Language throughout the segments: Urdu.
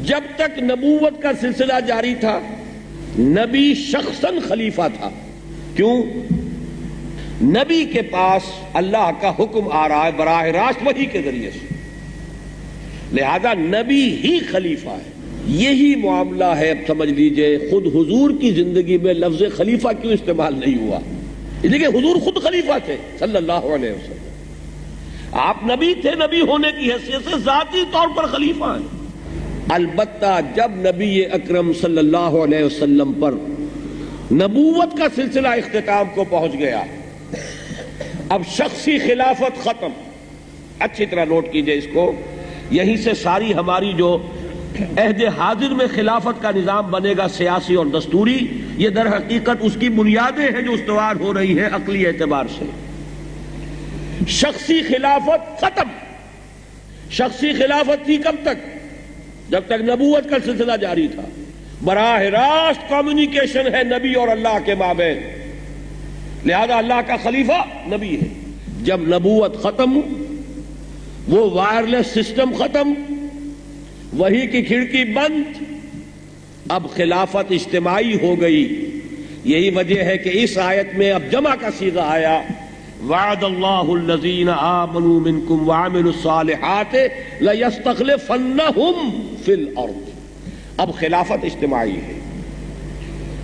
جب تک نبوت کا سلسلہ جاری تھا نبی شخصاً خلیفہ تھا. کیوں؟ نبی کے پاس اللہ کا حکم آ رہا ہے براہ راست وحی کے ذریعے سے، لہذا نبی ہی خلیفہ ہے. یہی معاملہ ہے. اب سمجھ لیجئے خود حضور کی زندگی میں لفظ خلیفہ کیوں استعمال نہیں ہوا؟ لیکن حضور خود خلیفہ تھے صلی اللہ علیہ وسلم. آپ نبی تھے، نبی ہونے کی حیثیت سے ذاتی طور پر خلیفہ ہیں. البتہ جب نبی اکرم صلی اللہ علیہ وسلم پر نبوت کا سلسلہ اختتام کو پہنچ گیا، اب شخصی خلافت ختم. اچھی طرح نوٹ کیجئے اس کو. یہیں سے ساری ہماری جو عہد حاضر میں خلافت کا نظام بنے گا سیاسی اور دستوری، یہ در حقیقت اس کی بنیادیں ہیں جو استوار ہو رہی ہیں عقلی اعتبار سے. شخصی خلافت ختم. شخصی خلافت تھی کب تک؟ جب تک نبوت کا سلسلہ جاری تھا. براہ راست کمیونیکیشن ہے نبی اور اللہ کے مابین، لہذا اللہ کا خلیفہ نبی ہے. جب نبوت ختم، وہ وائرلیس سسٹم ختم، وحی کی کھڑکی بند، اب خلافت اجتماعی ہو گئی. یہی وجہ ہے کہ اس آیت میں اب جمع کا صیغہ آیا، وعد اللہ الذین آمنوا منکم وعملوا الصالحات لیستخلفنہم فی الارض. اب خلافت اجتماعی ہے.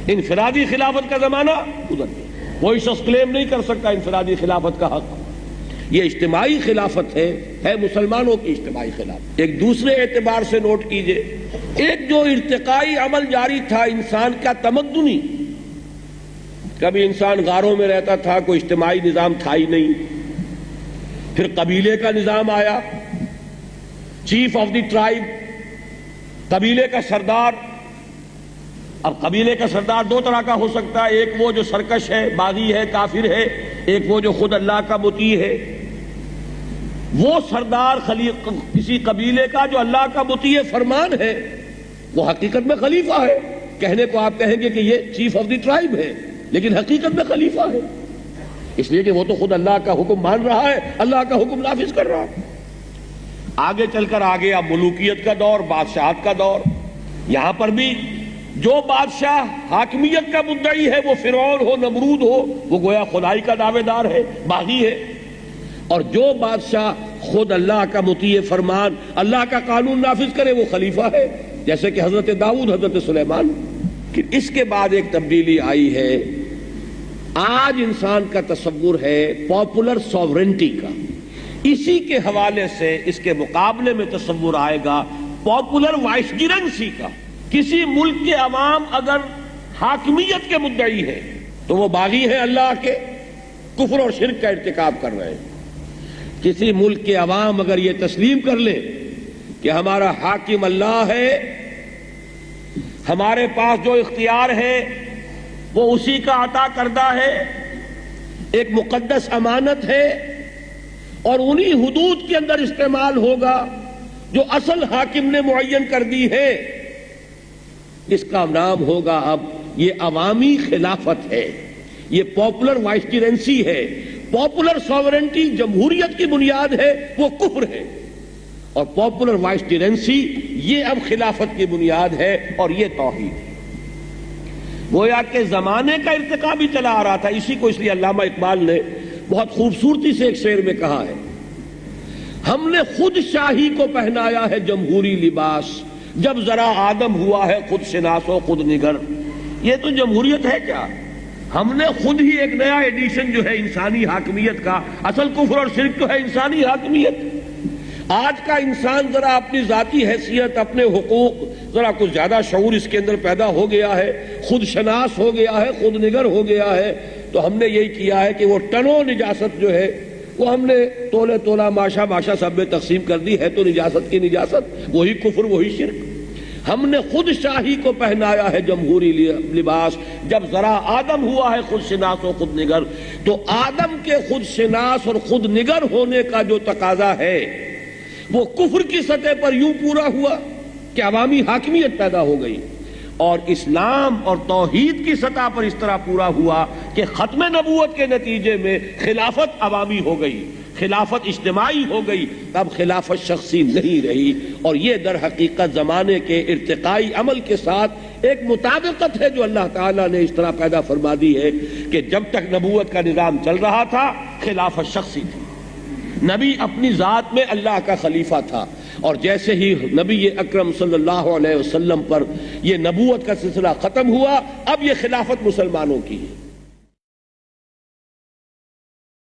انفرادی خلافت کا زمانہ ادھر ہے. کوئی شخص کلیم نہیں کر سکتا انفرادی خلافت کا حق. یہ اجتماعی خلافت ہے مسلمانوں کی اجتماعی خلافت. ایک دوسرے اعتبار سے نوٹ کیجئے، ایک جو ارتقائی عمل جاری تھا انسان کا تمدنی، کبھی انسان غاروں میں رہتا تھا، کوئی اجتماعی نظام تھا ہی نہیں. پھر قبیلے کا نظام آیا، چیف آف دی ٹرائب، قبیلے کا سردار. اب قبیلے کا سردار دو طرح کا ہو سکتا ہے، ایک وہ جو سرکش ہے، باغی ہے، کافر ہے، ایک وہ جو خود اللہ کا مطیع ہے. وہ سردار کسی قبیلے کا جو اللہ کا مطیع فرمان ہے، وہ حقیقت میں خلیفہ ہے. کہنے کو آپ کہیں گے کہ یہ چیف آف دی ٹرائب ہے، لیکن حقیقت میں خلیفہ ہے، اس لیے کہ وہ تو خود اللہ کا حکم مان رہا ہے، اللہ کا حکم نافذ کر رہا ہے. آگے چل کر آگے اب ملوکیت کا دور، بادشاہت کا دور. یہاں پر بھی جو بادشاہ حاکمیت کا مدعی ہے، وہ فرعون ہو، نمرود ہو، وہ گویا خدائی کا دعوے دار ہے، باغی ہے. اور جو بادشاہ خود اللہ کا مطیع فرمان، اللہ کا قانون نافذ کرے، وہ خلیفہ ہے، جیسے کہ حضرت داؤد، حضرت سلیمان. اس کے بعد ایک تبدیلی آئی ہے. آج انسان کا تصور ہے پاپولر سوورنٹی کا. اسی کے حوالے سے اس کے مقابلے میں تصور آئے گا پاپولر وائسگرنسی کا. کسی ملک کے عوام اگر حاکمیت کے مدعی ہے تو وہ باغی ہیں، اللہ کے کفر اور شرک کا ارتکاب کر رہے ہیں. کسی ملک کے عوام اگر یہ تسلیم کر لے کہ ہمارا حاکم اللہ ہے، ہمارے پاس جو اختیار ہے وہ اسی کا عطا کردہ ہے، ایک مقدس امانت ہے، اور انہی حدود کے اندر استعمال ہوگا جو اصل حاکم نے معین کر دی ہے، اس کا نام ہوگا اب یہ عوامی خلافت ہے، یہ پاپولر وائسگرنسی ہے. پاپولر سوورنٹی جمہوریت کی بنیاد ہے، وہ کفر ہے، اور پاپولر وائسگرنسی یہ اب خلافت کی بنیاد ہے، اور یہ توحید ہے. گویا کہ زمانے کا ارتقا بھی چلا آ رہا تھا. اسی کو اس لیے علامہ اقبال نے بہت خوبصورتی سے ایک شعر میں کہا ہے، ہم نے خود شاہی کو پہنایا ہے جمہوری لباس، جب ذرا آدم ہوا ہے خود شناس و خود نگر. یہ تو جمہوریت ہے کیا؟ ہم نے خود ہی ایک نیا ایڈیشن جو ہے انسانی حاکمیت کا، اصل کفر اور شرک تو ہے انسانی حاکمیت. آج کا انسان ذرا اپنی ذاتی حیثیت، اپنے حقوق، ذرا کچھ زیادہ شعور اس کے اندر پیدا ہو گیا ہے، خود شناس ہو گیا ہے، خود نگر ہو گیا ہے. تو ہم نے یہی کیا ہے کہ وہ ٹنوں نجاست جو ہے وہ ہم نے تولے تولا، ماشا ماشا سب میں تقسیم کر دی ہے. تو نجاست کی نجاست، وہی کفر، وہی شرک. ہم نے خود شاہی کو پہنایا ہے جمہوری لباس، جب ذرا آدم ہوا ہے خود شناس و خود نگر. تو آدم کے خود شناس اور خود نگر ہونے کا جو تقاضا ہے وہ کفر کی سطح پر یوں پورا ہوا کہ عوامی حاکمیت پیدا ہو گئی، اور اسلام اور توحید کی سطح پر اس طرح پورا ہوا کہ ختم نبوت کے نتیجے میں خلافت عوامی ہو گئی. خلافت اجتماعی ہو گئی تب خلافت شخصی نہیں رہی، اور یہ در حقیقت زمانے کے ارتقائی عمل کے ساتھ ایک مطابقت ہے جو اللہ تعالیٰ نے اس طرح پیدا فرما دی ہے کہ جب تک نبوت کا نظام چل رہا تھا خلافت شخصی تھی، نبی اپنی ذات میں اللہ کا خلیفہ تھا، اور جیسے ہی نبی اکرم صلی اللہ علیہ وسلم پر یہ نبوت کا سلسلہ ختم ہوا اب یہ خلافت مسلمانوں کی ہے۔